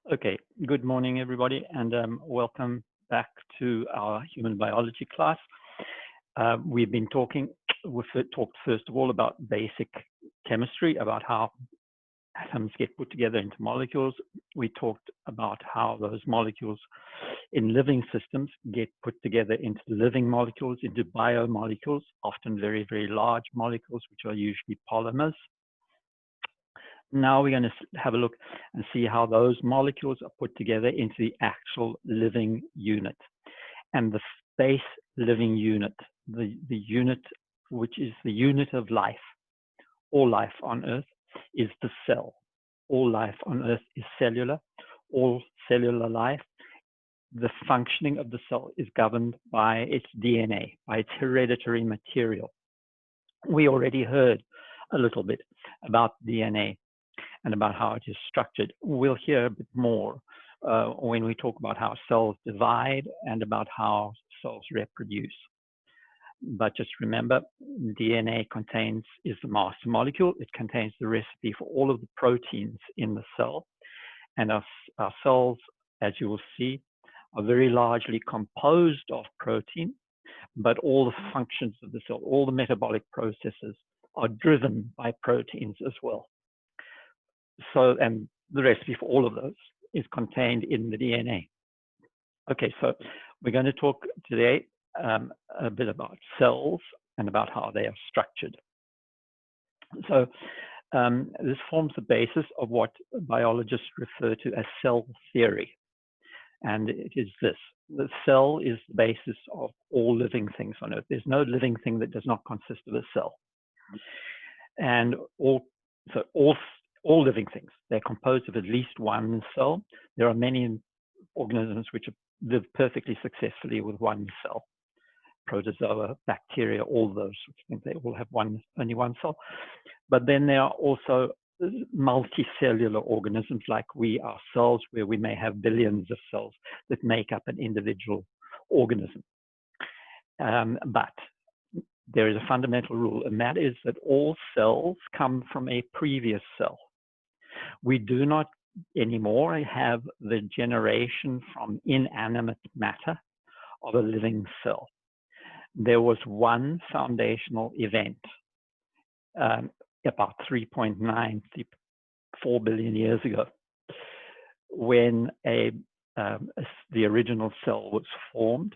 Okay, good morning, everybody, and welcome back to our human biology class. We've been talked first of all about basic chemistry, about how atoms get put together into molecules. We talked about how those molecules in living systems get put together into living molecules, into biomolecules, often very, very large molecules, which are usually polymers. Now we're going to have a look and see how those molecules are put together into the actual living unit. And the base living unit, the unit which is the unit of life, all life on Earth, is the cell. All life on Earth is cellular. All cellular life, the functioning of the cell is governed by its DNA, by its hereditary material. We already heard a little bit about DNA and about how it is structured. We'll hear a bit more when we talk about how cells divide and about how cells reproduce. But just remember, DNA is the master molecule. It contains the recipe for all of the proteins in the cell. And our cells, as you will see, are very largely composed of protein, but all the functions of the cell, all the metabolic processes are driven by proteins as well. So, and the recipe for all of those is contained in the DNA. Okay, so we're going to talk today a bit about cells and about how they are structured. So this forms the basis of what biologists refer to as cell theory. And it is this: the cell is the basis of all living things on Earth. There's no living thing that does not consist of a cell. And all living things, they're composed of at least one cell. There are many organisms which live perfectly successfully with one cell. Protozoa, bacteria, all those sorts of things, they all have only one cell. But then there are also multicellular organisms like we ourselves, where we may have billions of cells that make up an individual organism. But there is a fundamental rule, and that is that all cells come from a previous cell. We do not anymore have the generation from inanimate matter of a living cell. There was one foundational event about 3.94 billion years ago, when the original cell was formed,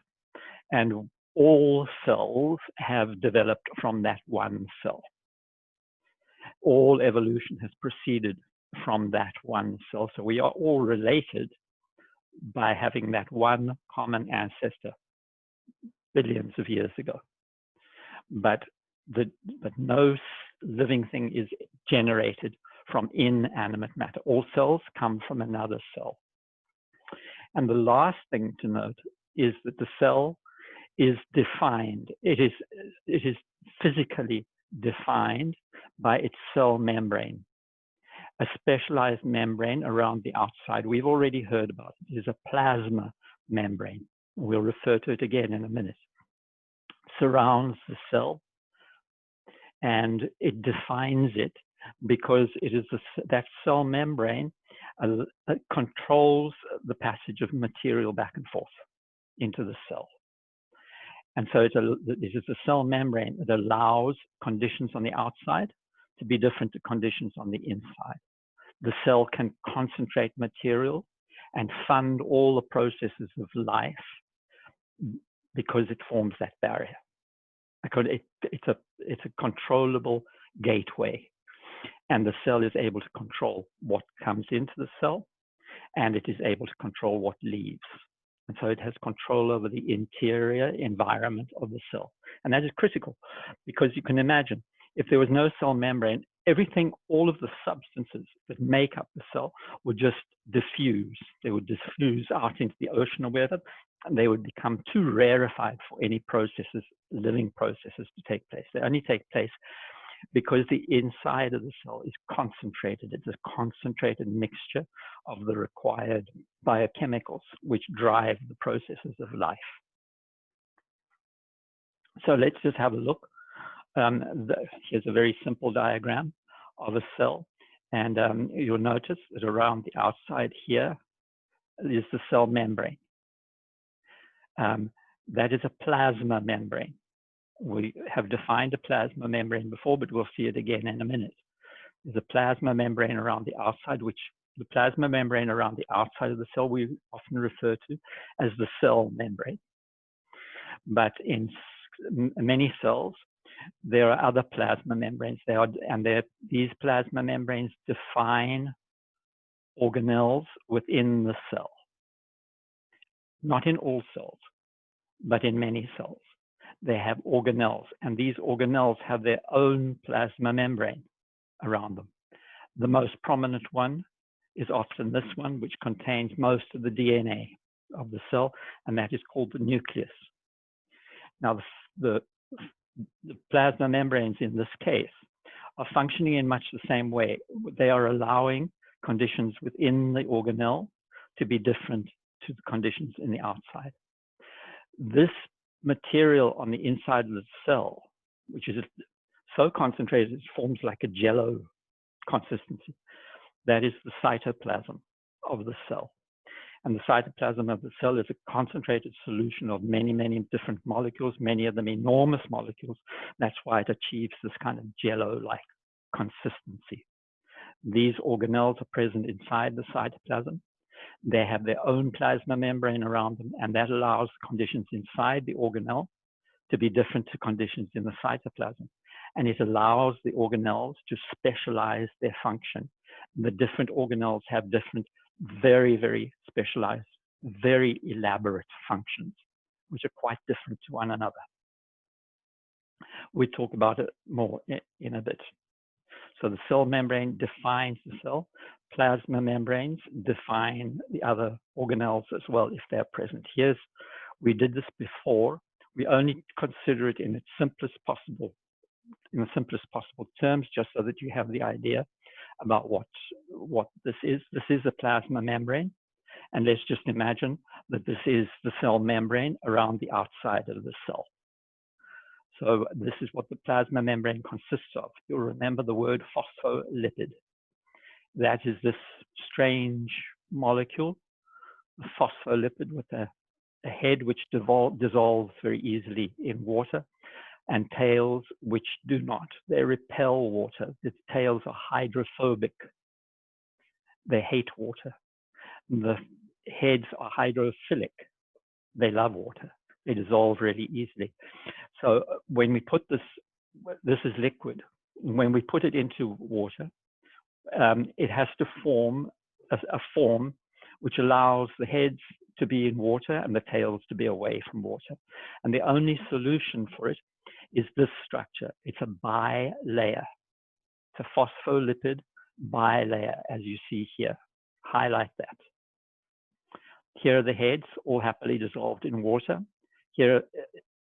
and all cells have developed from that one cell. All evolution has proceeded from that one cell. So we are all related by having that one common ancestor billions of years ago. But no living thing is generated from inanimate matter. All cells come from another cell. And the last thing to note is that the cell is defined. It is physically defined by its cell membrane, a specialized membrane around the outside. We've already heard about it. It is a plasma membrane. We'll refer to it again in a minute. Surrounds the cell, and it defines it because it is that cell membrane controls the passage of material back and forth into the cell. And so it is a cell membrane that allows conditions on the outside to be different to conditions on the inside. The cell can concentrate material and fund all the processes of life because it forms that barrier. Because it's a controllable gateway, and the cell is able to control what comes into the cell, and it is able to control what leaves. And so it has control over the interior environment of the cell. And that is critical, because you can imagine if there was no cell membrane, everything, all of the substances that make up the cell would just diffuse. They would diffuse out into the ocean or wherever, and they would become too rarefied for any processes, living processes, to take place. They only take place because the inside of the cell is concentrated. It's a concentrated mixture of the required biochemicals which drive the processes of life. So let's just have a look. Here's a very simple diagram of a cell, and you'll notice that around the outside here is the cell membrane. That is a plasma membrane. We have defined a plasma membrane before, but we'll see it again in a minute. There's a plasma membrane around the outside, which the plasma membrane around the outside of the cell we often refer to as the cell membrane. But in many cells, there are other plasma membranes. These plasma membranes define organelles within the cell. Not in all cells, but in many cells. They have organelles, and these organelles have their own plasma membrane around them. The most prominent one is often this one, which contains most of the DNA of the cell, and that is called the nucleus. Now, the plasma membranes in this case are functioning in much the same way. They are allowing conditions within the organelle to be different to the conditions in the outside. This material on the inside of the cell, which is so concentrated it forms like a jello consistency, that is the cytoplasm of the cell. And the cytoplasm of the cell is a concentrated solution of many, many different molecules, many of them enormous molecules. That's why it achieves this kind of jello-like consistency. These organelles are present inside the cytoplasm. They have their own plasma membrane around them, and that allows conditions inside the organelle to be different to conditions in the cytoplasm. And it allows the organelles to specialize their function. The different organelles have different, very, very specialized, very elaborate functions, which are quite different to one another. We talk about it more in a bit. So the cell membrane defines the cell. Plasma membranes define the other organelles as well if they're present. We did this before. We only consider it in the simplest possible terms, just so that you have the idea about what this is. This is a plasma membrane, and let's just imagine that this is the cell membrane around the outside of the cell. So this is what the plasma membrane consists of. You'll remember the word phospholipid. That is this strange molecule, a phospholipid with a head which dissolves very easily in water, and tails which do not. They repel water. The tails are hydrophobic. They hate water. The heads are hydrophilic. They love water. They dissolve really easily. So when we put this is liquid. When we put it into water, it has to form a form which allows the heads to be in water and the tails to be away from water. And the only solution for it is this structure. It's a bilayer. It's a phospholipid bilayer, as you see here. Highlight that. Here are the heads, all happily dissolved in water. Here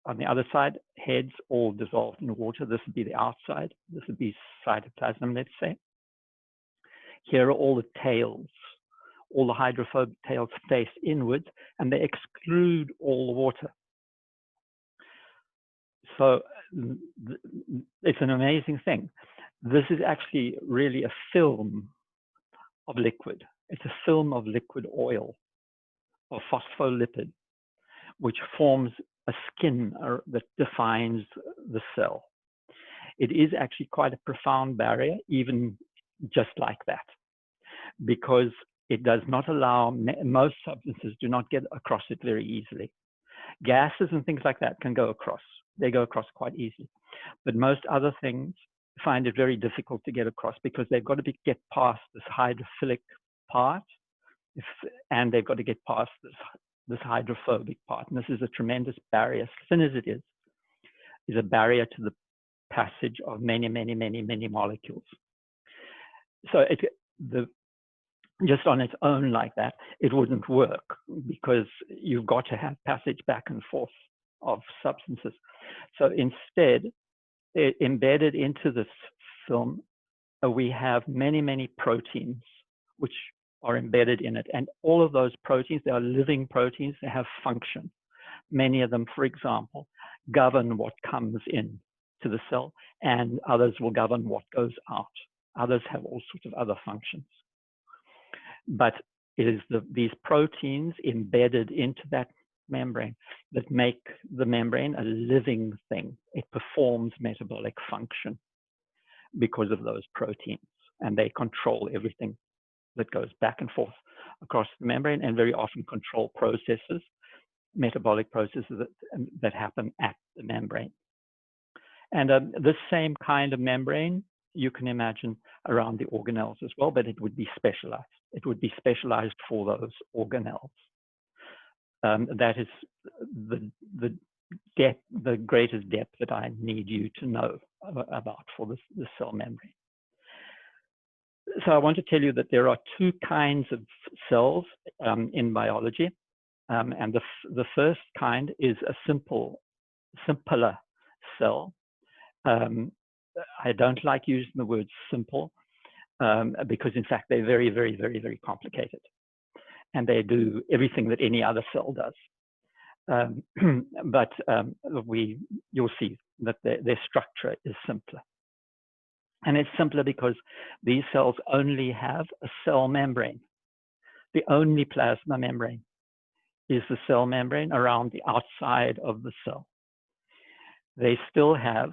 on the other side, heads all dissolved in water. This would be the outside. This would be cytoplasm, let's say. Here are all the tails. All the hydrophobic tails face inwards, and they exclude all the water. So it's an amazing thing. This is actually really a film of liquid. It's a film of liquid oil, or phospholipid, which forms a skin that defines the cell. It is actually quite a profound barrier, even just like that, because it does not allow, most substances do not get across it very easily. Gases and things like that can go across. They go across quite easily. But most other things find it very difficult to get across because they've got to get past this hydrophilic part, and they've got to get past this hydrophobic part. And this is a tremendous barrier, thin as it is a barrier to the passage of many, many, many, many molecules. So just on its own like that, it wouldn't work because you've got to have passage back and forth of substances. So instead, embedded into this film, we have many, many proteins which are embedded in it. And all of those proteins, they are living proteins, they have function. Many of them, for example, govern what comes in to the cell, and others will govern what goes out. Others have all sorts of other functions. But It is these proteins embedded into that membrane that make the membrane a living thing. It performs metabolic function because of those proteins, and they control everything that goes back and forth across the membrane, and very often control processes, metabolic processes that happen at the membrane. And this same kind of membrane you can imagine around the organelles as well, but it would be specialized. It would be specialized for those organelles. That is the greatest depth that I need you to know about for the cell membrane. So I want to tell you that there are two kinds of cells in biology, and the first kind is a simpler cell. I don't like using the word simple because, in fact, they're very, very, very, very complicated, and they do everything that any other cell does. But you'll see that their structure is simpler. And it's simpler because these cells only have a cell membrane. The only plasma membrane is the cell membrane around the outside of the cell. They still have,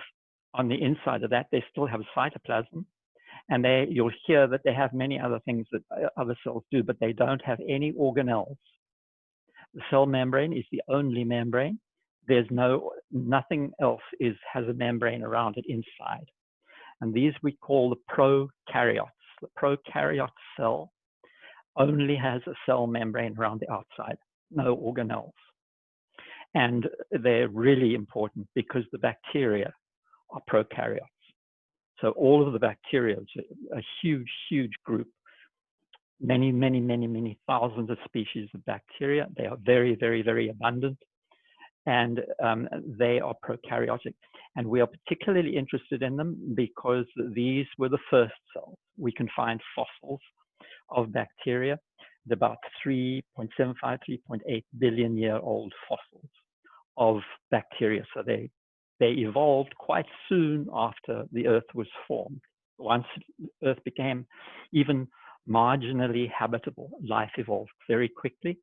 on the inside of that, they still have cytoplasm. And you'll hear that they have many other things that other cells do, but they don't have any organelles. The cell membrane is the only membrane. There's nothing else has a membrane around it inside. And these we call the prokaryotes. The prokaryote cell only has a cell membrane around the outside, no organelles. And they're really important because the bacteria are prokaryotes. So all of the bacteria, a huge, huge group, many, many, many, many thousands of species of bacteria. They are very, very, very abundant, and they are prokaryotic. And we are particularly interested in them because these were the first cells. We can find fossils of bacteria, about 3.75, 3.8 billion year old fossils of bacteria. So they evolved quite soon after the Earth was formed. Once Earth became even marginally habitable, life evolved very quickly.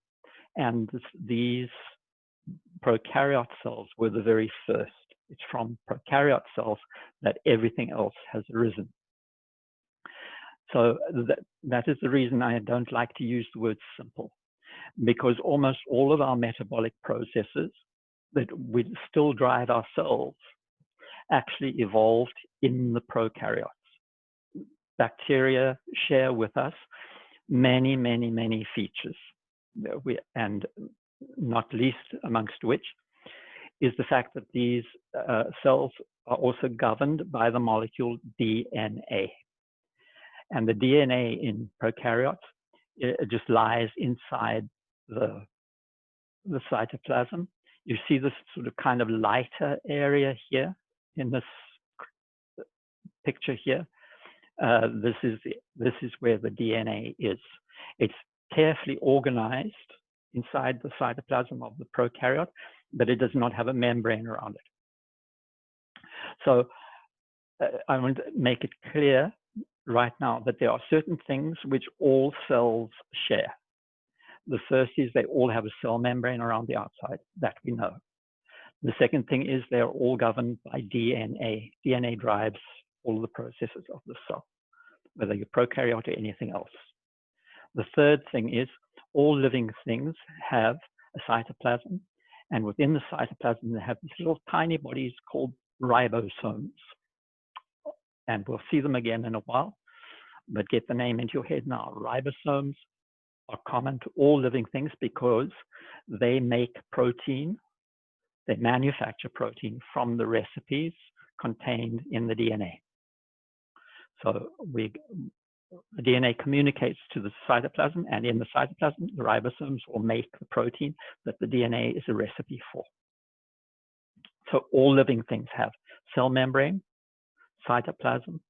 And these prokaryote cells were the very first. It's from prokaryote cells that everything else has arisen. So that is the reason I don't like to use the word simple, because almost all of our metabolic processes that we still drive our cells actually evolved in the prokaryotes. Bacteria share with us many, many, many features, and not least amongst which is the fact that these cells are also governed by the molecule DNA. And the DNA in prokaryotes, it just lies inside the cytoplasm. You see this sort of kind of lighter area here in this picture here. This is where the DNA is. It's carefully organized inside the cytoplasm of the prokaryote, but it does not have a membrane around it. So I want to make it clear right now that there are certain things which all cells share. The first is they all have a cell membrane around the outside, that we know. The second thing is they're all governed by DNA. DNA drives all of the processes of the cell, whether you're prokaryote or anything else. The third thing is all living things have a cytoplasm, and within the cytoplasm they have these little tiny bodies called ribosomes. And we'll see them again in a while, but get the name into your head now. Ribosomes are common to all living things because they make protein, they manufacture protein from the recipes contained in the DNA. So the DNA communicates to the cytoplasm, and in the cytoplasm, the ribosomes will make the protein that the DNA is a recipe for. So all living things have cell membrane, cytoplasm,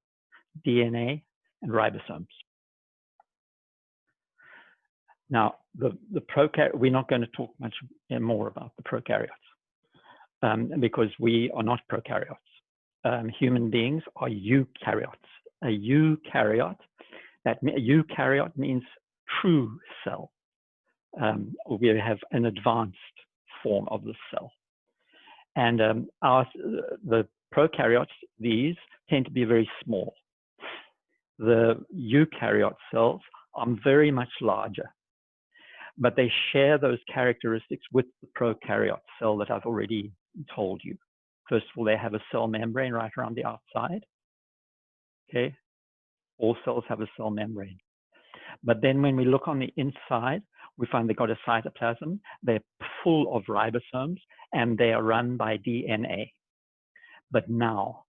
DNA, and ribosomes. Now, we're not going to talk much more about the prokaryotes because we are not prokaryotes. Human beings are eukaryotes. A eukaryote, eukaryote means true cell. We have an advanced form of the cell. And the prokaryotes, these tend to be very small. The eukaryote cells are very much larger, but they share those characteristics with the prokaryote cell that I've already told you. First of all, they have a cell membrane right around the outside. Okay, all cells have a cell membrane. But then when we look on the inside, we find they've got a cytoplasm. They're full of ribosomes, and they are run by DNA. But now,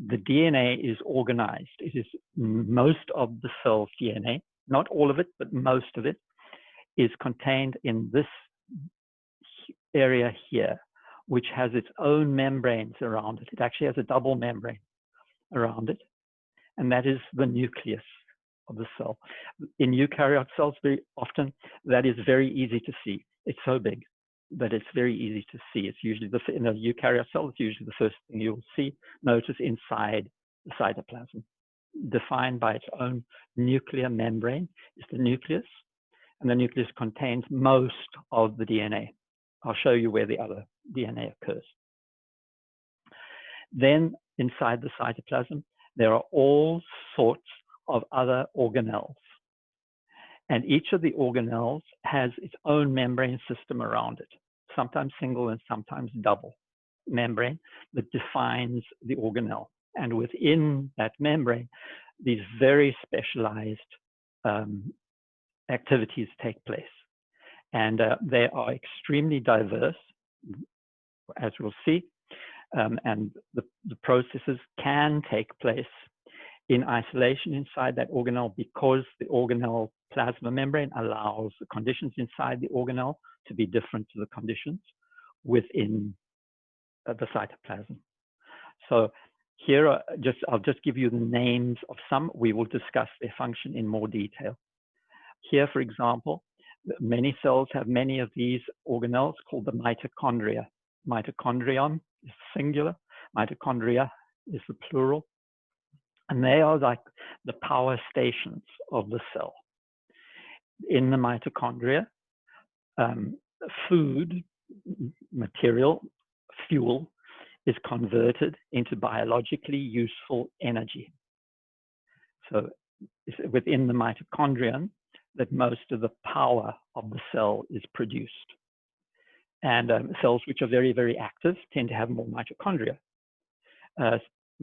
the DNA is organized. It is most of the cell's DNA, not all of it, but most of it, is contained in this area here, which has its own membranes around it. It actually has a double membrane around it, and that is the nucleus of the cell. In eukaryote cells, very often, that is very easy to see. It's so big that it's very easy to see. It's usually, in a eukaryote cell, it's usually the first thing you'll see. Notice inside the cytoplasm, defined by its own nuclear membrane, is the nucleus, and the nucleus contains most of the DNA. I'll show you where the other DNA occurs. Then inside the cytoplasm, there are all sorts of other organelles. And each of the organelles has its own membrane system around it, sometimes single and sometimes double membrane that defines the organelle. And within that membrane, these very specialized activities take place. And they are extremely diverse, as we'll see. And the processes can take place in isolation inside that organelle because the organelle plasma membrane allows the conditions inside the organelle to be different to the conditions within the cytoplasm. So here, I'll just give you the names of some. We will discuss their function in more detail. Here, for example, many cells have many of these organelles called the mitochondria. Mitochondrion is singular, mitochondria is the plural. And they are like the power stations of the cell. In the mitochondria, food, material, fuel, is converted into biologically useful energy. So it's within the mitochondrion that most of the power of the cell is produced. And cells which are very, very active tend to have more mitochondria.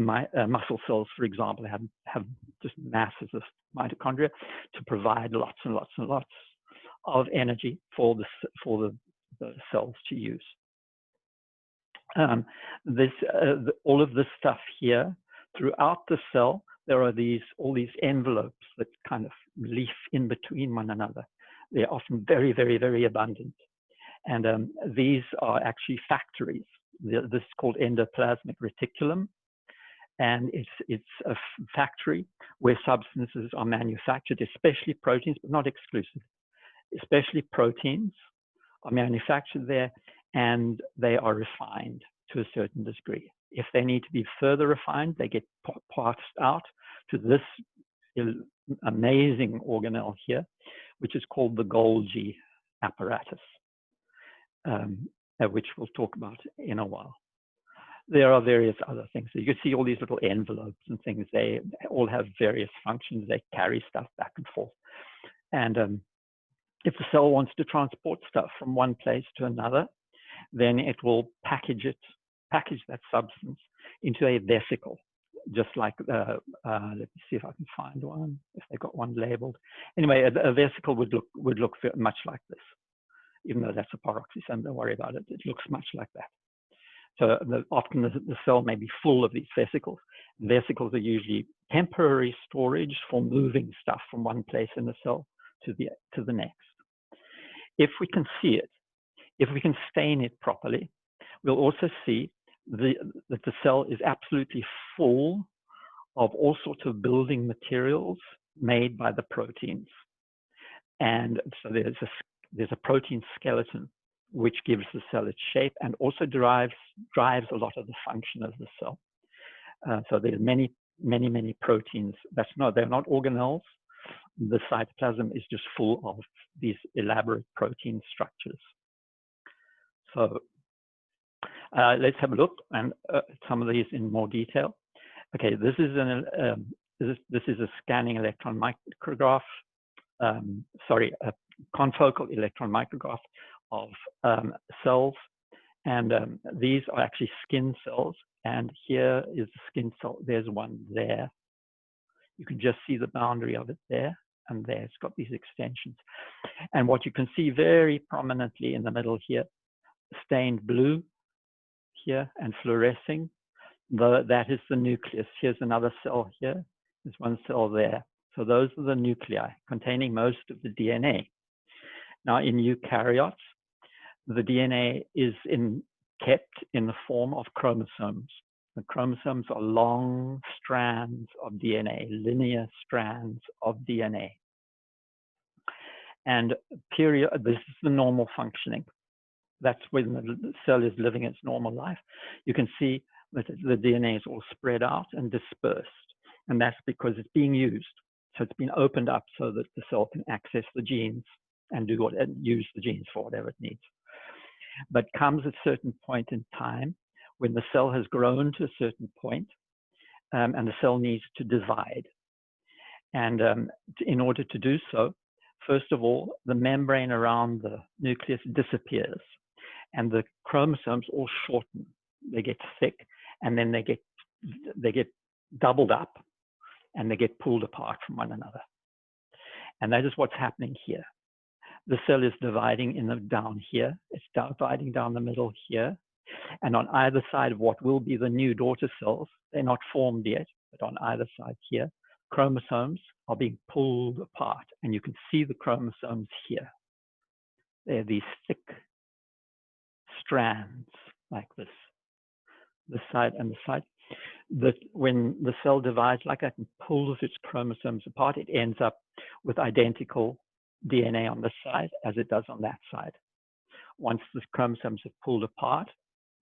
Muscle cells, for example, have just masses of mitochondria to provide lots and lots and lots of energy for the cells to use. All of this stuff here, throughout the cell, there are all these envelopes that kind of leaf in between one another. They're often very, very, very abundant. And these are actually factories. This is called endoplasmic reticulum. And it's a factory where substances are manufactured, especially proteins, but not exclusive. Especially proteins are manufactured there, and they are refined to a certain degree. If they need to be further refined, they get passed out to this amazing organelle here, which is called the Golgi apparatus, which we'll talk about in a while. There are various other things. So you can see all these little envelopes and things. They all have various functions. They carry stuff back and forth. And if the cell wants to transport stuff from one place to another, then it will package that substance into a vesicle, just like, let me see if I can find one, if they've got one labeled. Anyway, a vesicle would look much like this, even though that's a peroxisome, don't worry about it. It looks much like that. So often the cell may be full of these vesicles. Vesicles are usually temporary storage for moving stuff from one place in the cell to the next. If we can see it, if we can stain it properly, we'll also see that the cell is absolutely full of all sorts of building materials made by the proteins. And so there's a protein skeleton which gives the cell its shape and also drives a lot of the function of the cell. So there's many proteins. They're not organelles, the cytoplasm is just full of these elaborate protein structures. So let's have a look and some of these in more detail. Okay, this is a scanning electron micrograph. Sorry, a confocal electron micrograph of cells, and these are actually skin cells. And here is the skin cell. There's one there. You can just see the boundary of it there, and there. It's got these extensions. And what you can see very prominently in the middle here, stained blue here and fluorescing, that is the nucleus. Here's another cell here. There's one cell there. So those are the nuclei containing most of the DNA. Now in eukaryotes, the DNA is kept in the form of chromosomes. The chromosomes are long strands of DNA, linear strands of DNA. And this is the normal functioning. That's when the cell is living its normal life. You can see that the DNA is all spread out and dispersed. And that's because it's being used. So it's been opened up so that the cell can access the genes and use the genes for whatever it needs. But comes a certain point in time when the cell has grown to a certain point, and the cell needs to divide. And in order to do so, first of all, the membrane around the nucleus disappears, and the chromosomes all shorten. They get thick, and then they get doubled up, and they get pulled apart from one another. And that is what's happening here. The cell is dividing down here. It's dividing down the middle here. And on either side of what will be the new daughter cells, they're not formed yet, but on either side here, chromosomes are being pulled apart. And you can see the chromosomes here. They're these thick strands like this side and the side. That when the cell divides like that and pulls its chromosomes apart, it ends up with identical DNA on this side as it does on that side. Once the chromosomes are pulled apart,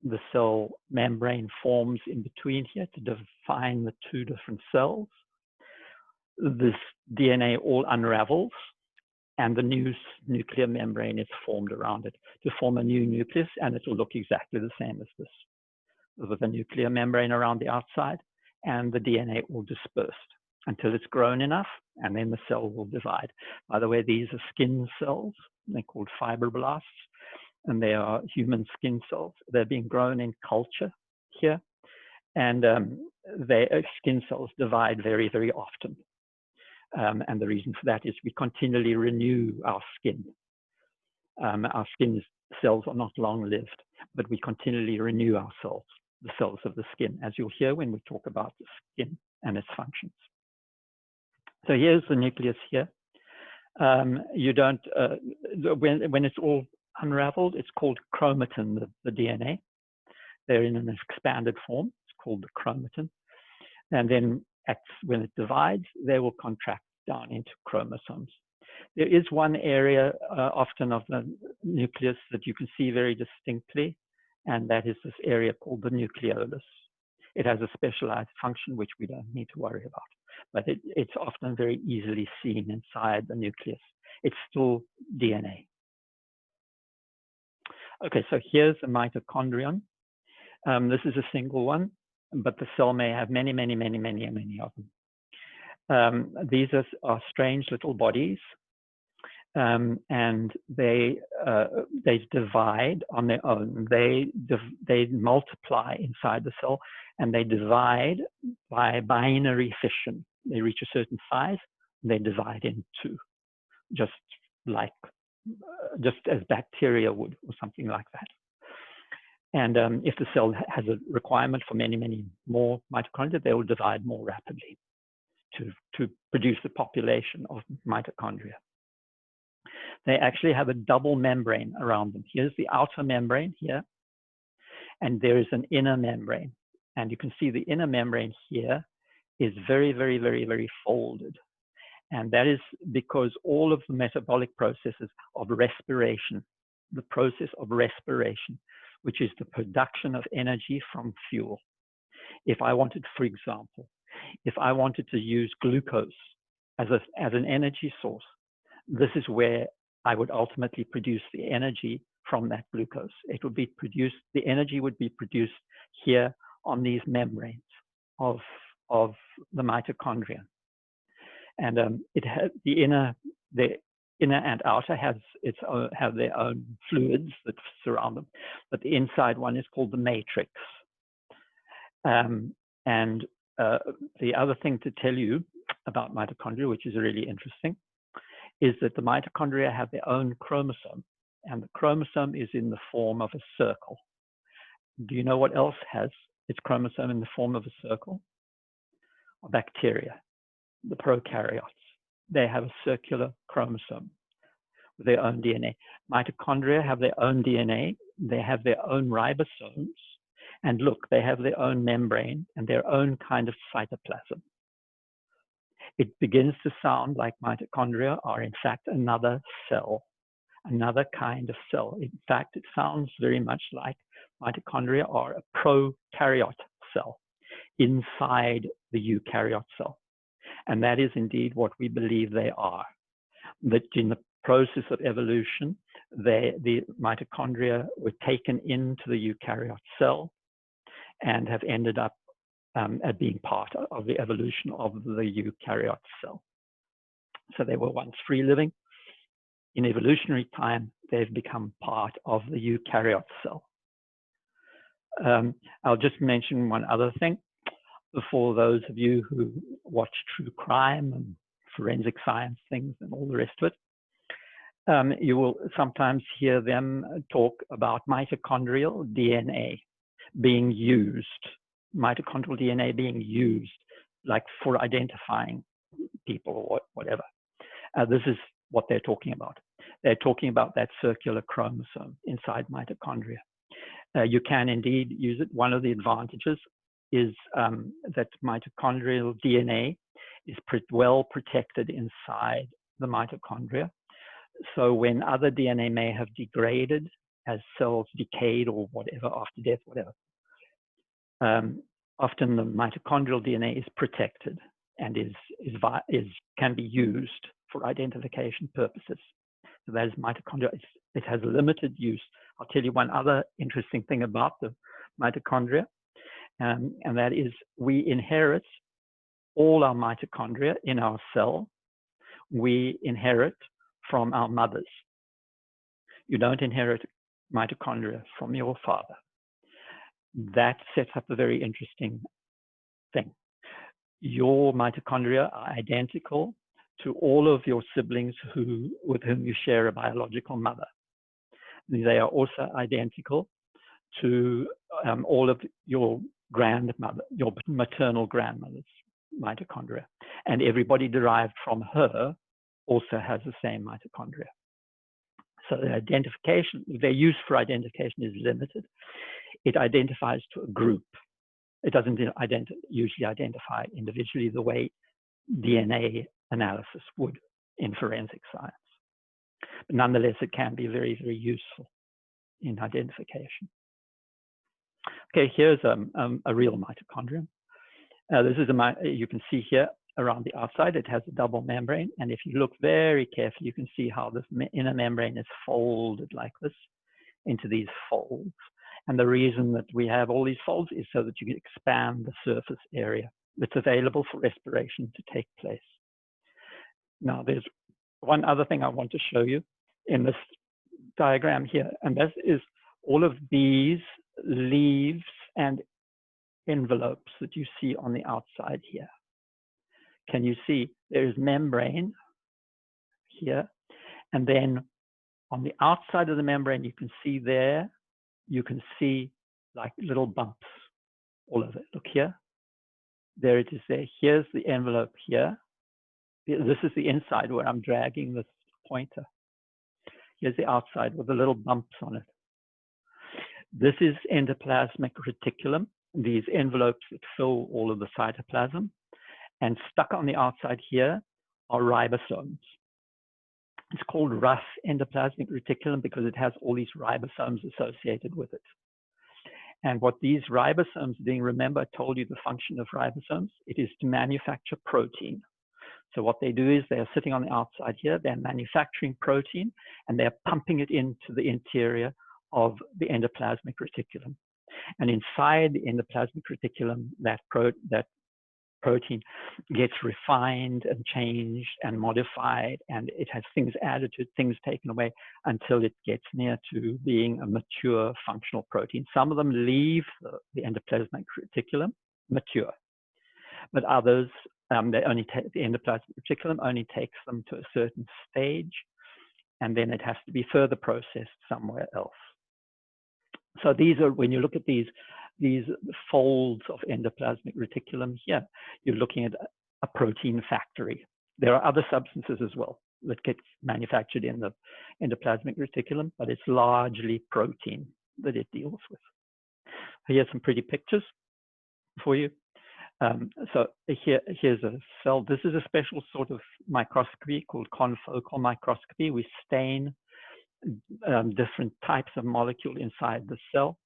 the cell membrane forms in between here to define the two different cells. This DNA all unravels, and the new nuclear membrane is formed around it to form a new nucleus, and it will look exactly the same as this, with a nuclear membrane around the outside and the DNA all dispersed until it's grown enough, and then the cell will divide. By the way, these are skin cells. They're called fibroblasts, and they are human skin cells. They're being grown in culture here, and skin cells divide very, very often. And the reason for that is we continually renew our skin. Our skin cells are not long-lived, but we continually renew our cells, the cells of the skin, as you'll hear when we talk about the skin and its functions. So here's the nucleus here. You don't, when it's all unraveled, it's called chromatin, the DNA. They're in an expanded form. It's called the chromatin. And then when it divides, they will contract down into chromosomes. There is one area often of the nucleus that you can see very distinctly, and that is this area called the nucleolus. It has a specialized function which we don't need to worry about, but it's often very easily seen inside the nucleus. It's still DNA. Okay, so here's a mitochondrion. This is a single one, but the cell may have many, many, many, many, many of them. These are strange little bodies, and they divide on their own. They multiply inside the cell, and they divide by binary fission. They reach a certain size, and they divide in two, just as bacteria would, or something like that. And if the cell has a requirement for many, many more mitochondria, they will divide more rapidly to produce the population of mitochondria. They actually have a double membrane around them. Here's the outer membrane here, and there is an inner membrane. And you can see the inner membrane here is very, very, very, very folded. And that is because all of the metabolic processes of respiration, the process of respiration, which is the production of energy from fuel. If I wanted, for example, if I wanted to use glucose as an energy source. This is where I would ultimately produce the energy from that glucose. It would be produced, the energy would be produced here on these membranes of the mitochondria. And it has the inner and outer have their own fluids that surround them, but the inside one is called the matrix. The other thing to tell you about mitochondria, which is really interesting, is that the mitochondria have their own chromosome, and the chromosome is in the form of a circle. Do you know what else has its chromosome in the form of a circle? Bacteria, the prokaryotes. They have a circular chromosome with their own DNA. Mitochondria have their own DNA. They have their own ribosomes. And look, they have their own membrane and their own kind of cytoplasm. It begins to sound like mitochondria are in fact another cell, another kind of cell. In fact, it sounds very much like mitochondria are a prokaryote cell inside the eukaryote cell. And that is indeed what we believe they are. That in the process of evolution, the mitochondria were taken into the eukaryote cell and have ended up at being part of the evolution of the eukaryote cell. So they were once free living. In evolutionary time, they've become part of the eukaryote cell. I'll just mention one other thing for those of you who watch true crime and forensic science things and all the rest of it. You will sometimes hear them talk about mitochondrial DNA being used, mitochondrial DNA being used, like for identifying people or whatever. This is what they're talking about. They're talking about that circular chromosome inside mitochondria. You can indeed use it. One of the advantages is that mitochondrial DNA is well protected inside the mitochondria. So when other DNA may have degraded as cells decayed or whatever after death, whatever, often the mitochondrial DNA is protected and can be used for identification purposes. So that is mitochondria. It has limited use. I'll tell you one other interesting thing about the mitochondria, and that is we inherit all our mitochondria in our cell. We inherit from our mothers. You don't inherit mitochondria from your father. That sets up a very interesting thing. Your mitochondria are identical to all of your siblings with whom you share a biological mother. They are also identical to all of your maternal grandmother's mitochondria. And everybody derived from her also has the same mitochondria. So the identification, their use for identification is limited. It identifies to a group. It doesn't usually identify individually the way DNA analysis would in forensic science. But nonetheless, it can be very, very useful in identification. Okay, here's a real mitochondrion. This is you can see here around the outside, it has a double membrane. And if you look very carefully, you can see how this inner membrane is folded like this into these folds. And the reason that we have all these folds is so that you can expand the surface area that's available for respiration to take place. Now, there's one other thing I want to show you in this diagram here, and this is all of these leaves and envelopes that you see on the outside here. Can you see there's membrane here, and then on the outside of the membrane, you can see there, you can see like little bumps all over it. Look here. There it is there. Here's the envelope here. This is the inside where I'm dragging this pointer. Here's the outside with the little bumps on it. This is endoplasmic reticulum, these envelopes that fill all of the cytoplasm. And stuck on the outside here are ribosomes. It's called rough endoplasmic reticulum because it has all these ribosomes associated with it. And what these ribosomes are doing, remember I told you the function of ribosomes? It is to manufacture protein. So what they do is they're sitting on the outside here, they're manufacturing protein, and they're pumping it into the interior of the endoplasmic reticulum. And inside the endoplasmic reticulum, that protein gets refined and changed and modified, and it has things added to it, things taken away, until it gets near to being a mature functional protein. Some of them leave the endoplasmic reticulum mature, but others, the endoplasmic reticulum only takes them to a certain stage, and then it has to be further processed somewhere else. So these are, when you look at these folds of endoplasmic reticulum here, you're looking at a protein factory. There are other substances as well that get manufactured in the endoplasmic reticulum, but it's largely protein that it deals with. Here's some pretty pictures for you. So here's a cell. This is a special sort of microscopy called confocal microscopy. We stain different types of molecule inside the cell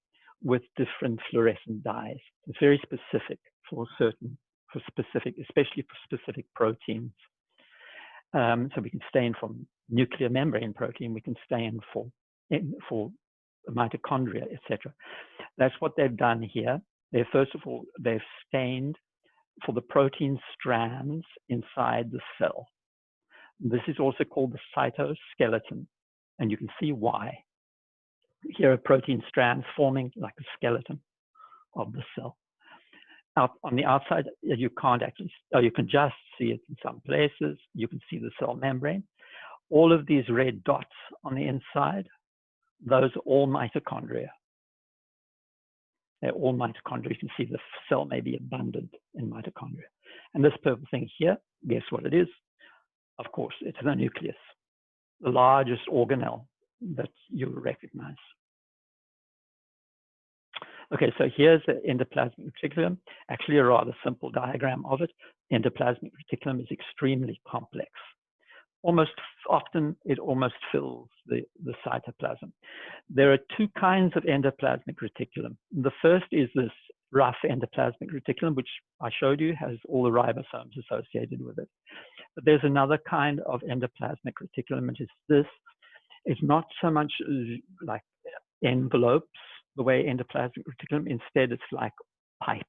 with different fluorescent dyes. It's very specific especially for specific proteins. So we can stain from nuclear membrane protein, we can stain for mitochondria, etc. That's what they've done here. First of all, they've stained for the protein strands inside the cell. This is also called the cytoskeleton, and you can see why. Here are protein strands forming like a skeleton of the cell. Out on the outside, you can't actually, you can just see it in some places. You can see the cell membrane. All of these red dots on the inside, those are all mitochondria. They're all mitochondria. You can see the cell may be abundant in mitochondria. And this purple thing here, guess what it is? Of course, it's the nucleus, the largest organelle that you recognize. Okay, so here's the endoplasmic reticulum, actually a rather simple diagram of it. Endoplasmic reticulum is extremely complex. Almost often, it almost fills the cytoplasm. There are two kinds of endoplasmic reticulum. The first is this rough endoplasmic reticulum, which I showed you, has all the ribosomes associated with it. But there's another kind of endoplasmic reticulum, which is this. It's not so much like envelopes, the way endoplasmic reticulum. Instead, it's like pipes.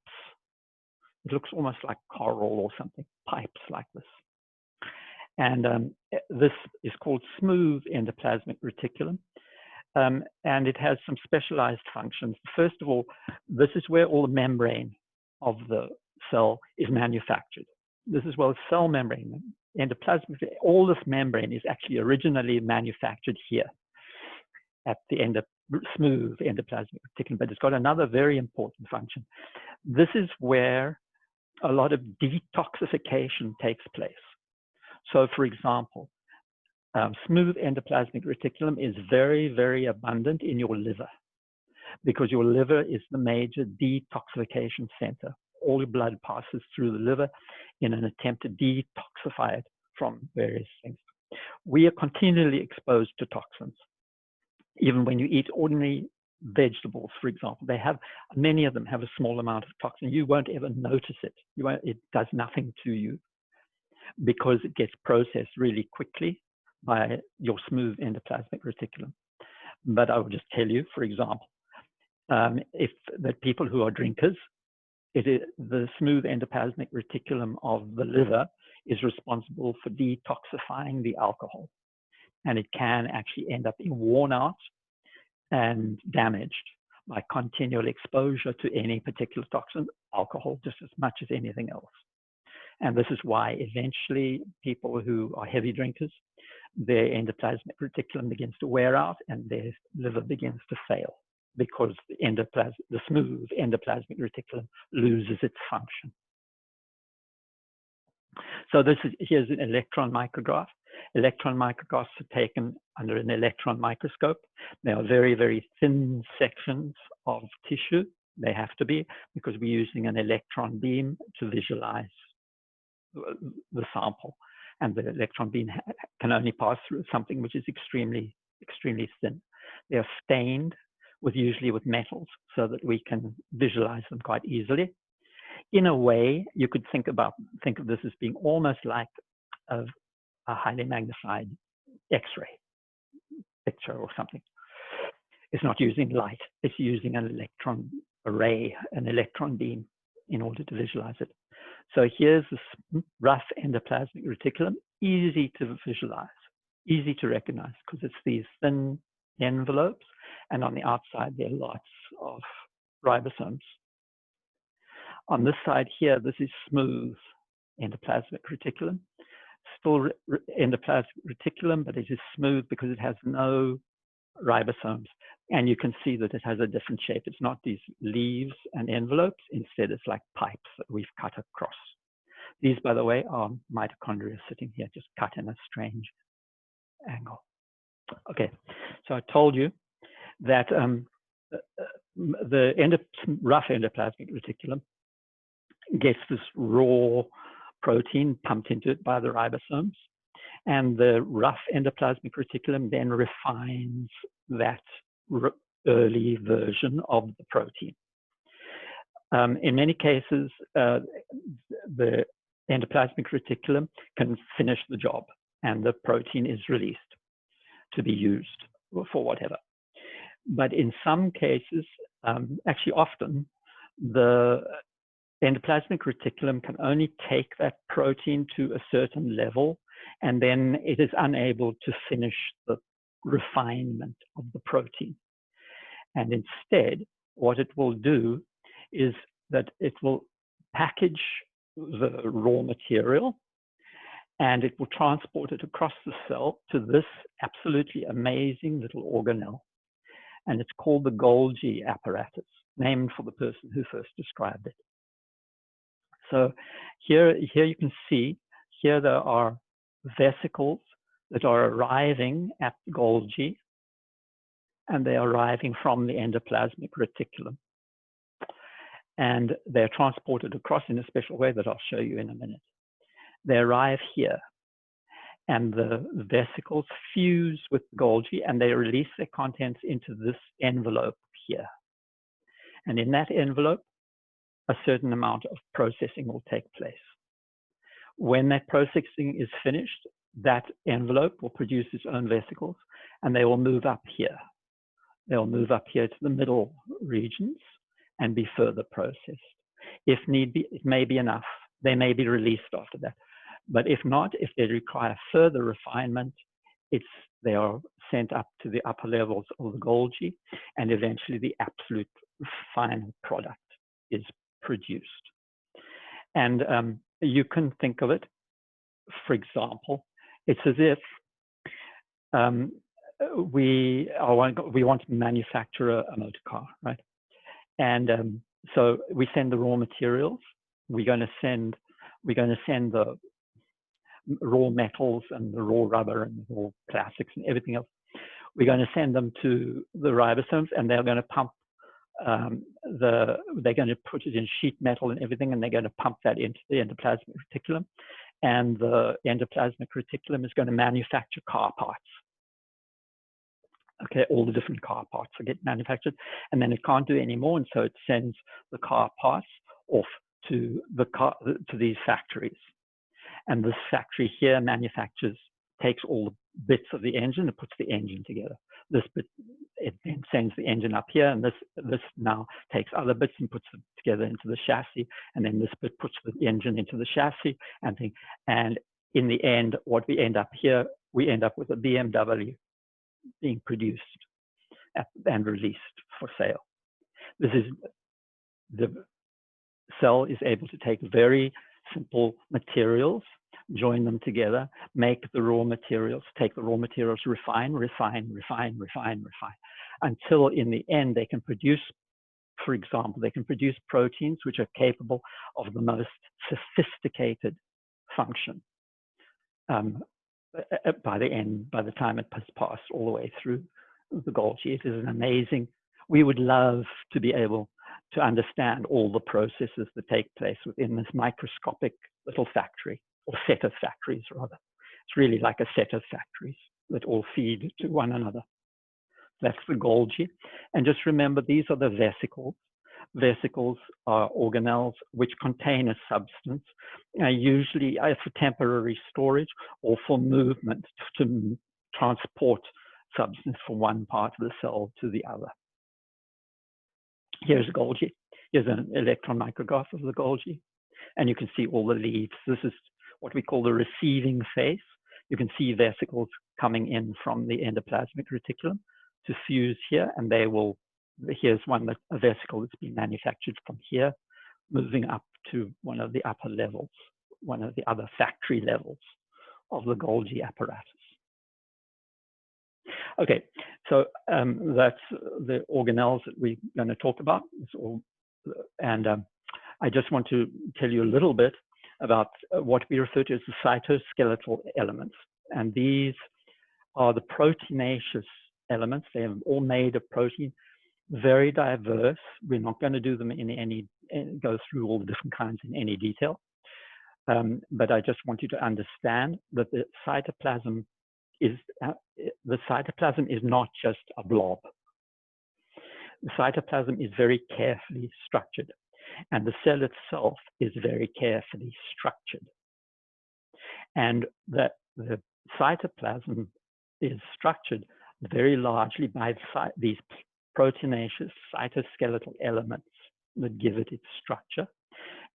It looks almost like coral or something, pipes like this. And this is called smooth endoplasmic reticulum. And it has some specialized functions. First of all, this is where all the membrane of the cell is manufactured. This is where the cell membrane, endoplasmic, all this membrane is actually originally manufactured here at the end of smooth endoplasmic reticulum, but it's got another very important function. This is where a lot of detoxification takes place. So for example, smooth endoplasmic reticulum is very, very abundant in your liver, because your liver is the major detoxification center. All your blood passes through the liver in an attempt to detoxify it from various things. We are continually exposed to toxins. Even when you eat ordinary vegetables, for example, many of them have a small amount of toxin. You won't ever notice it. It does nothing to you because it gets processed really quickly by your smooth endoplasmic reticulum. But I will just tell you, for example, that people who are drinkers, the smooth endoplasmic reticulum of the liver is responsible for detoxifying the alcohol. And it can actually end up being worn out and damaged by continual exposure to any particular toxin, alcohol, just as much as anything else. And this is why eventually people who are heavy drinkers, their endoplasmic reticulum begins to wear out and their liver begins to fail, because the smooth endoplasmic reticulum loses its function. So here's an electron micrograph. Electron micrographs are taken under an electron microscope. They are very, very thin sections of tissue. They have to be, because we're using an electron beam to visualize the sample. And the electron beam can only pass through something which is extremely, extremely thin. They are stained usually with metals so that we can visualize them quite easily. In a way, you could think of this as being almost like of a highly magnified X-ray picture or something. It's not using light, it's using an electron array, an electron beam, in order to visualize it. So here's this rough endoplasmic reticulum, easy to visualize, easy to recognize, because it's these thin envelopes, and on the outside there are lots of ribosomes. On this side here, this is smooth endoplasmic reticulum. Still endoplasmic reticulum, but it is smooth because it has no ribosomes. And you can see that it has a different shape. It's not these leaves and envelopes. Instead, it's like pipes that we've cut across. These, by the way, are mitochondria sitting here, just cut in a strange angle. Okay, so I told you that the rough endoplasmic reticulum gets this raw protein pumped into it by the ribosomes, and the rough endoplasmic reticulum then refines that early version of the protein. In many cases, the endoplasmic reticulum can finish the job, and the protein is released to be used for whatever. But in some cases, actually often, the endoplasmic reticulum can only take that protein to a certain level, and then it is unable to finish the refinement of the protein. And instead, what it will do is that it will package the raw material, and it will transport it across the cell to this absolutely amazing little organelle. And it's called the Golgi apparatus, named for the person who first described it. So here you can see, here there are vesicles that are arriving at Golgi, and they are arriving from the endoplasmic reticulum. And they're transported across in a special way that I'll show you in a minute. They arrive here, and the vesicles fuse with Golgi, and they release their contents into this envelope here. And in that envelope, a certain amount of processing will take place. When that processing is finished, that envelope will produce its own vesicles, and they will move up here. They'll move up here to the middle regions and be further processed. If need be, it may be enough. They may be released after that. But if not, if they require further refinement, they are sent up to the upper levels of the Golgi, and eventually the absolute final product is produced. And you can think of it, for example, it's as if we want to manufacture a motor car, right? And so we send the raw materials. We're going to send the raw metals and the raw rubber and the raw plastics and everything else. We're going to send them to the ribosomes, and they're going to pump they're going to put it in sheet metal and everything, and they're going to pump that into the endoplasmic reticulum, and the endoplasmic reticulum is going to manufacture car parts. Okay, all the different car parts get manufactured, and then it can't do any more, and so it sends the car parts off to these factories. And this factory here takes all the bits of the engine and puts the engine together. This bit, it then sends the engine up here, and this now takes other bits and puts them together into the chassis, and then this bit puts the engine into the chassis, and in the end, what we end up here, we end up with a BMW being produced and released for sale. The cell is able to take very simple materials, join them together, make the raw materials, take the raw materials, refine, until in the end they can produce, for example, they can produce proteins which are capable of the most sophisticated function by the time it has passed all the way through the Golgi. It is an amazing, we would love to be able to understand all the processes that take place within this microscopic little factory, or set of factories rather. It's really like a set of factories that all feed to one another. That's the Golgi. And just remember, these are the vesicles. Vesicles are organelles which contain a substance, usually for temporary storage or for movement to transport substance from one part of the cell to the other. Here's a Golgi. Here's an electron micrograph of the Golgi, and you can see all the leads. This is what we call the receiving face. You can see vesicles coming in from the endoplasmic reticulum to fuse here, and they will, here's a vesicle that's been manufactured from here, moving up to one of the upper levels, one of the other factory levels of the Golgi apparatus. Okay, so that's the organelles that we're going to talk about. And I just want to tell you a little bit about what we refer to as the cytoskeletal elements. And these are the proteinaceous elements. They are all made of protein, very diverse. We're not going to do them go through all the different kinds in any detail. But I just want you to understand that the cytoplasm is not just a blob. The cytoplasm is very carefully structured, and the cell itself is very carefully structured. And that the cytoplasm is structured very largely by these proteinaceous cytoskeletal elements that give it its structure.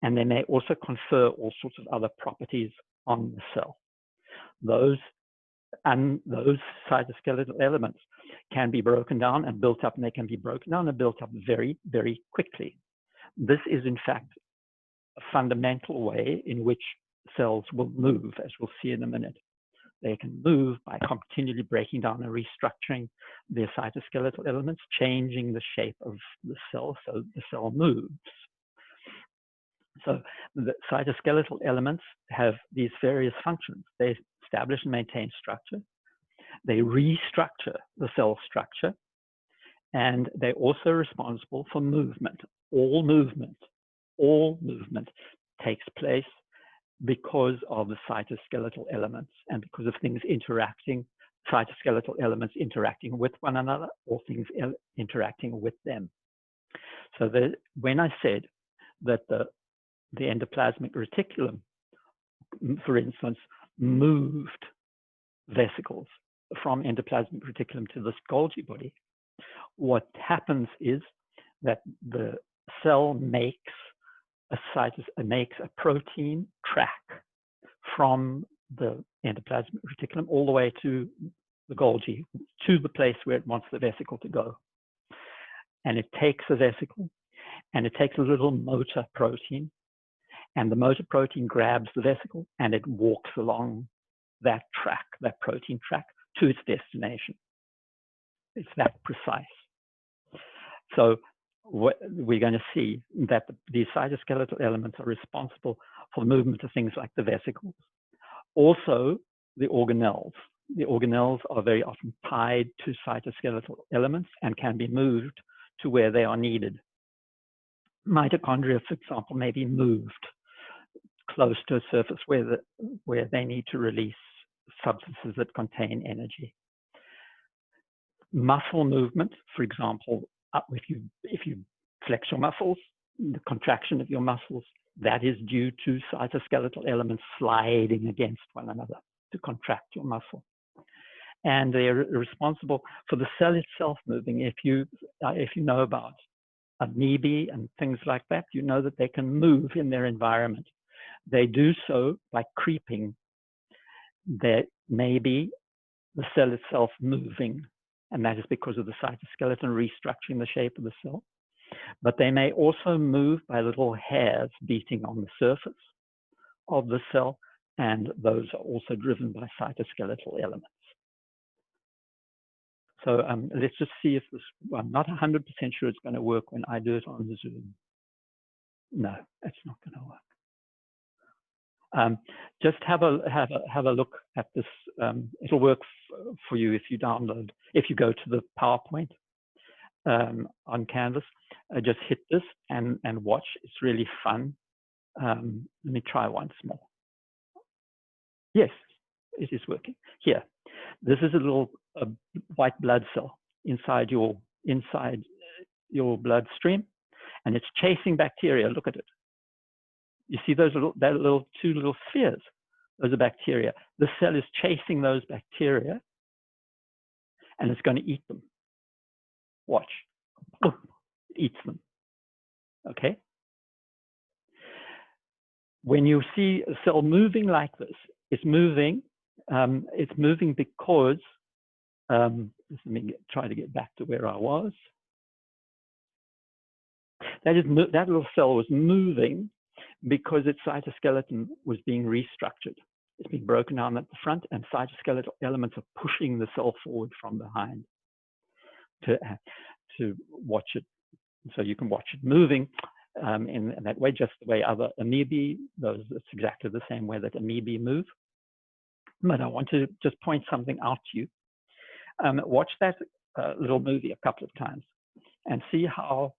And they may also confer all sorts of other properties on the cell. Those cytoskeletal elements can be broken down and built up, and they can be broken down and built up very, very quickly. This is, in fact, a fundamental way in which cells will move, as we'll see in a minute. They can move by continually breaking down and restructuring their cytoskeletal elements, changing the shape of the cell so the cell moves. So the cytoskeletal elements have these various functions. They establish and maintain structure. They restructure the cell structure. And they're also responsible for movement. All movement takes place because of the cytoskeletal elements and because of things cytoskeletal elements interacting with one another or things interacting with them. So when I said that the endoplasmic reticulum, for instance, moved vesicles from endoplasmic reticulum to this Golgi body, what happens is that the cell makes a protein track from the endoplasmic reticulum all the way to the Golgi, to the place where it wants the vesicle to go. And it takes the vesicle, and it takes a little motor protein, and the motor protein grabs the vesicle, and it walks along that track, that protein track, to its destination. It's that precise. So what we're going to see that these cytoskeletal elements are responsible for the movement of things like the vesicles. Also, the organelles. The organelles are very often tied to cytoskeletal elements and can be moved to where they are needed. Mitochondria, for example, may be moved close to a surface where they need to release substances that contain energy. Muscle movement, for example, if you flex your muscles, the contraction of your muscles, that is due to cytoskeletal elements sliding against one another to contract your muscle. And they are responsible for the cell itself moving. If you know about amoebae and things like that, you know that they can move in their environment. They do so by creeping. There may be the cell itself moving, and that is because of the cytoskeleton restructuring the shape of the cell. But they may also move by little hairs beating on the surface of the cell, and those are also driven by cytoskeletal elements. So let's just see if this, I'm not 100% sure it's going to work when I do it on the Zoom. No, it's not going to work. Just have a look at this. It'll work for you if you go to the PowerPoint on Canvas. Just hit this and watch. It's really fun. Let me try once more. Yes, it is working. Here, this is a little white blood cell inside your bloodstream, and it's chasing bacteria. Look at it. You see those two little spheres? Those are bacteria. The cell is chasing those bacteria, and it's going to eat them. Watch. It eats them. Okay? When you see a cell moving like this, it's moving because, let me try to get back to where I was. That little cell was moving because its cytoskeleton was being restructured. It's being broken down at the front, and cytoskeletal elements are pushing the cell forward from behind to watch it. So you can watch it moving in that way, just the way other amoebae, it's exactly the same way that amoebae move. But I want to just point something out to you. Watch that little movie a couple of times and see how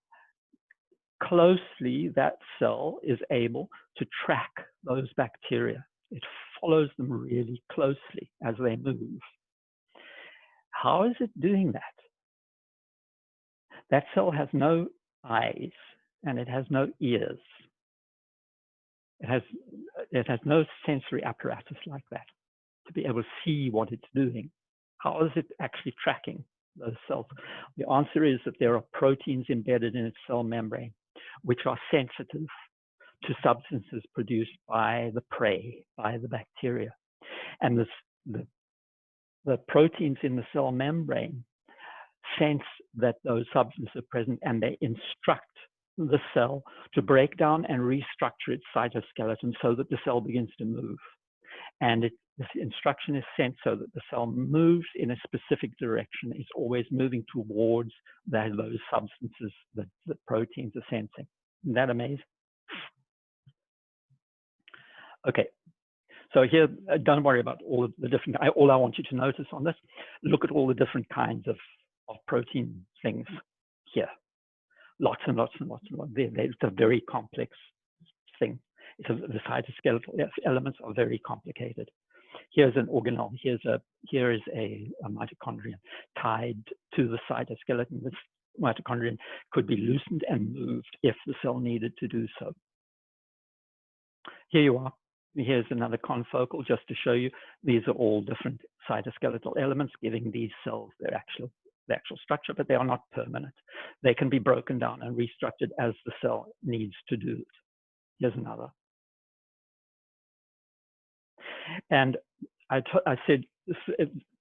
closely that cell is able to track those bacteria. It follows them really closely as they move. How is it doing that? That cell has no eyes and it has no ears. It has no sensory apparatus like that to be able to see what it's doing. How is it actually tracking those cells? The answer is that there are proteins embedded in its cell membrane, which are sensitive to substances produced by the prey, by the bacteria. And the proteins in the cell membrane sense that those substances are present, and they instruct the cell to break down and restructure its cytoskeleton so that the cell begins to move. And this instruction is sent so that the cell moves in a specific direction. It's always moving towards those substances that the proteins are sensing. Isn't that amazing? Okay, so here, don't worry about all of the different, all I want you to notice on this, look at all the different kinds of protein things here. Lots and lots and lots and lots. It's a very complex thing. The cytoskeletal elements are very complicated. Here's an organelle. Here is a mitochondria tied to the cytoskeleton. This mitochondria could be loosened and moved if the cell needed to do so. Here you are. Here's another confocal just to show you. These are all different cytoskeletal elements giving these cells their actual structure, but they are not permanent. They can be broken down and restructured as the cell needs to do it. Here's another. And I said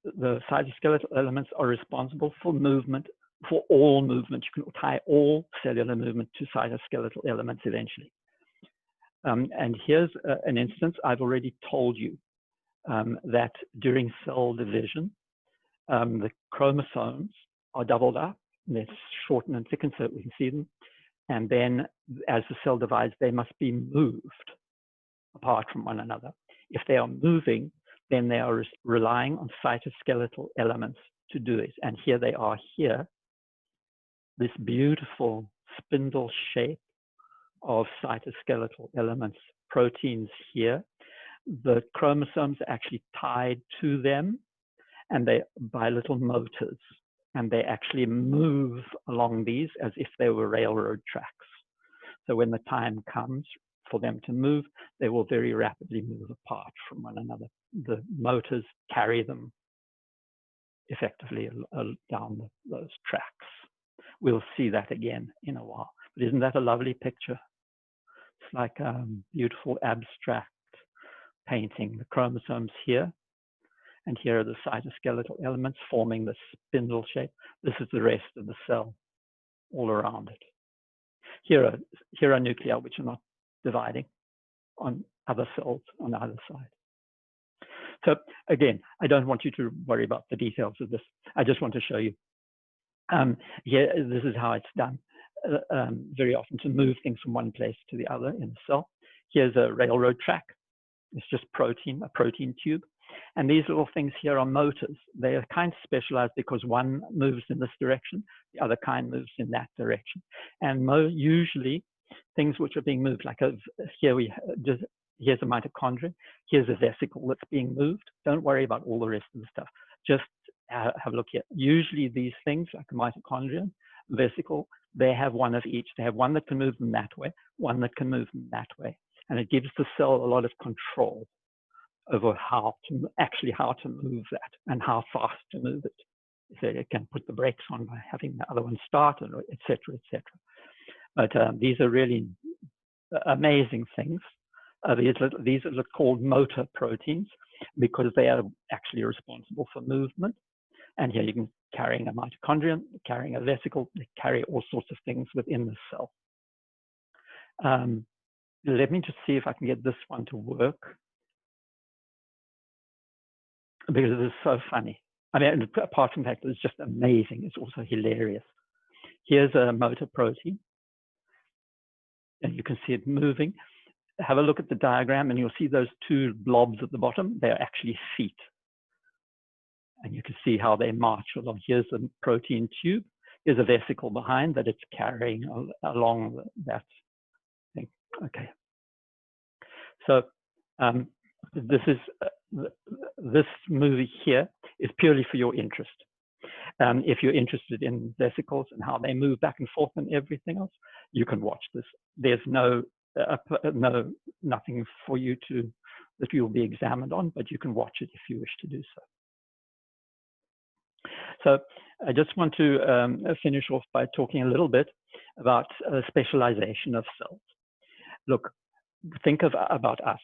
the cytoskeletal elements are responsible for movement, for all movement. You can tie all cellular movement to cytoskeletal elements eventually. And here's an instance. I've already told you that during cell division, the chromosomes are doubled up, and they're shortened and thickened so that we can see them. And then as the cell divides, they must be moved apart from one another. If they are moving, then they are relying on cytoskeletal elements to do it. And here they are here, this beautiful spindle shape of cytoskeletal elements, proteins here. The chromosomes are actually tied to them, and they by little motors, and they actually move along these as if they were railroad tracks. So when the time comes for them to move, they will very rapidly move apart from one another. The motors carry them effectively down those tracks. We'll see that again in a while. But isn't that a lovely picture? It's like a beautiful abstract painting. The chromosomes here, and here are the cytoskeletal elements forming the spindle shape. This is the rest of the cell all around it. Here are nuclei which are not dividing on other cells on either side. So again, I don't want you to worry about the details of this. I just want to show you. Here, this is how it's done. Very often to move things from one place to the other in the cell. Here's a railroad track. It's just protein, a protein tube. And these little things here are motors. They are kind of specialized because one moves in this direction, the other kind moves in that direction. And usually things which are being moved, like here's a mitochondria, here's a vesicle that's being moved. Don't worry about all the rest of the stuff. Just have a look here. Usually these things, like a mitochondria, vesicle, they have one of each. They have one that can move them that way, one that can move them that way. And it gives the cell a lot of control over how to move that and how fast to move it. So it can put the brakes on by having the other one start, et cetera, et cetera. But these are really amazing things. These are called motor proteins because they are actually responsible for movement. And here you can carrying a mitochondria, carrying a vesicle, they carry all sorts of things within the cell. Let me just see if I can get this one to work, because it is so funny. I mean, apart from the fact that it's just amazing, it's also hilarious. Here's a motor protein, and you can see it moving. Have a look at the diagram, and you'll see those two blobs at the bottom. They're actually feet. And you can see how they march along. Here's the protein tube. There's a vesicle behind that it's carrying along that thing. Okay. So this movie here is purely for your interest. If you're interested in vesicles and how they move back and forth and everything else, you can watch this. There's nothing for you that you'll be examined on, but you can watch it if you wish to do so. So I just want to finish off by talking a little bit about specialization of cells. Look, think about us.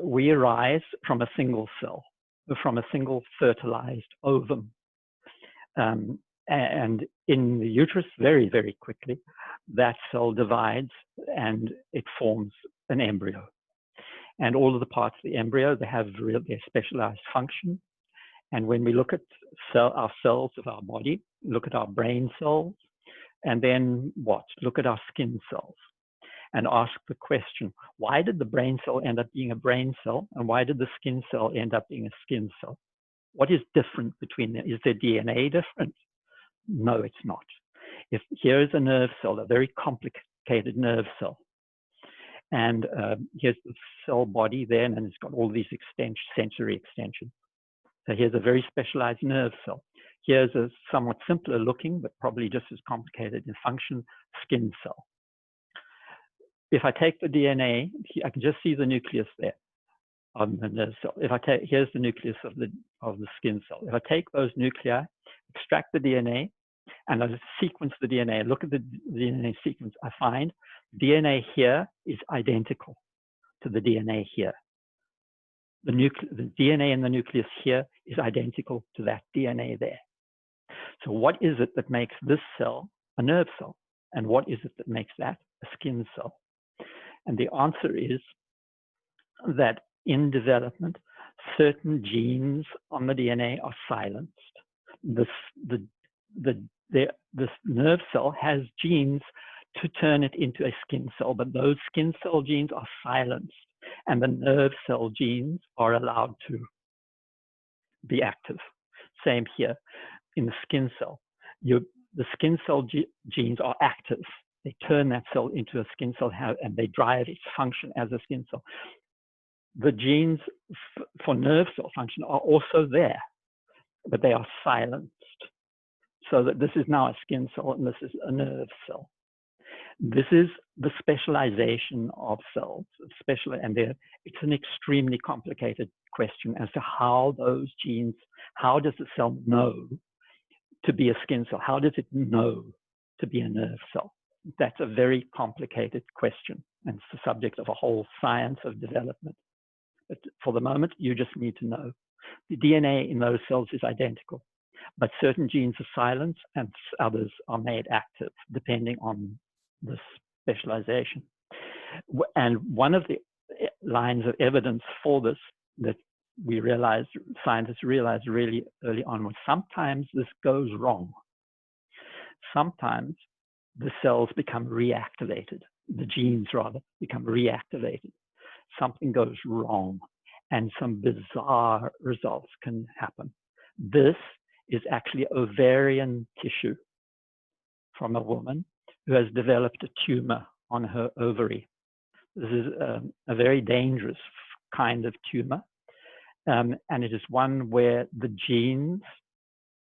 We arise from a single cell, from a single fertilized ovum. And in the uterus, very, very quickly, that cell divides and it forms an embryo. And all of the parts of the embryo, they have their specialized function. And when we look at our cells of our body, look at our brain cells, and then what? Look at our skin cells and ask the question, why did the brain cell end up being a brain cell? And why did the skin cell end up being a skin cell? What is different between them? Is their DNA different? No, it's not. Here is a nerve cell, a very complicated nerve cell. And here's the cell body there, and it's got all these sensory extensions. So here's a very specialized nerve cell. Here's a somewhat simpler looking, but probably just as complicated in function, skin cell. If I take the DNA, I can just see the nucleus there on the nerve cell. Here's the nucleus of the skin cell. If I take those nuclei, extract the DNA, and I sequence the DNA, look at the DNA sequence, I find DNA here is identical to the DNA here. The DNA in the nucleus here is identical to that DNA there. So what is it that makes this cell a nerve cell? And what is it that makes that a skin cell? And the answer is that in development, certain genes on the DNA are silenced. This nerve cell has genes to turn it into a skin cell, but those skin cell genes are silenced, and the nerve cell genes are allowed to be active. Same here in the skin cell. The skin cell genes are active. They turn that cell into a skin cell, and they drive its function as a skin cell. The genes for nerve cell function are also there, but they are silenced. So that this is now a skin cell and this is a nerve cell. This is the specialization of cells, it's an extremely complicated question as to how those genes, how does the cell know to be a skin cell? How does it know to be a nerve cell? That's a very complicated question, and it's the subject of a whole science of development. But for the moment, you just need to know. The DNA in those cells is identical, but certain genes are silenced and others are made active, depending on the specialization. And one of the lines of evidence for this that scientists realized really early on was sometimes this goes wrong. Sometimes the cells become reactivated, the genes rather become reactivated. Something goes wrong and some bizarre results can happen. This is actually ovarian tissue from a woman who has developed a tumor on her ovary. This is a very dangerous kind of tumor, and it is one where the genes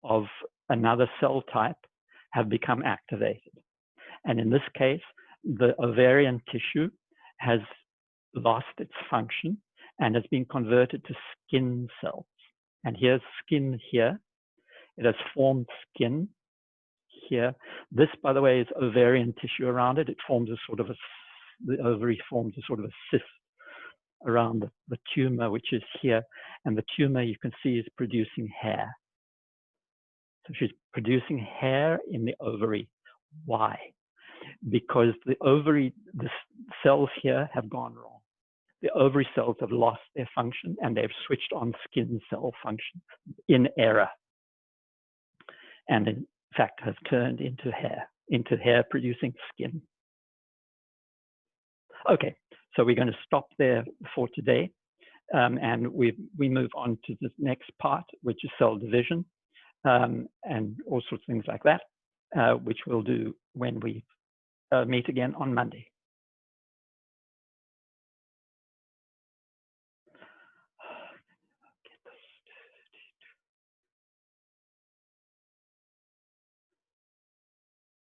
of another cell type have become activated. And in this case, the ovarian tissue has lost its function and has been converted to skin cells. And here's skin here. It has formed skin here. This, by the way, is ovarian tissue around it. It forms a sort of the ovary forms a sort of a cyst around the tumor, which is here. And the tumor, you can see, is producing hair. So she's producing hair in the ovary. Why? Because the ovary, the cells here have gone wrong. The ovary cells have lost their function and they've switched on skin cell function in error. And in fact has turned into hair producing skin. Okay, so we're going to stop there for today. And we move on to the next part, which is cell division, and all sorts of things like that, which we'll do when we meet again on Monday.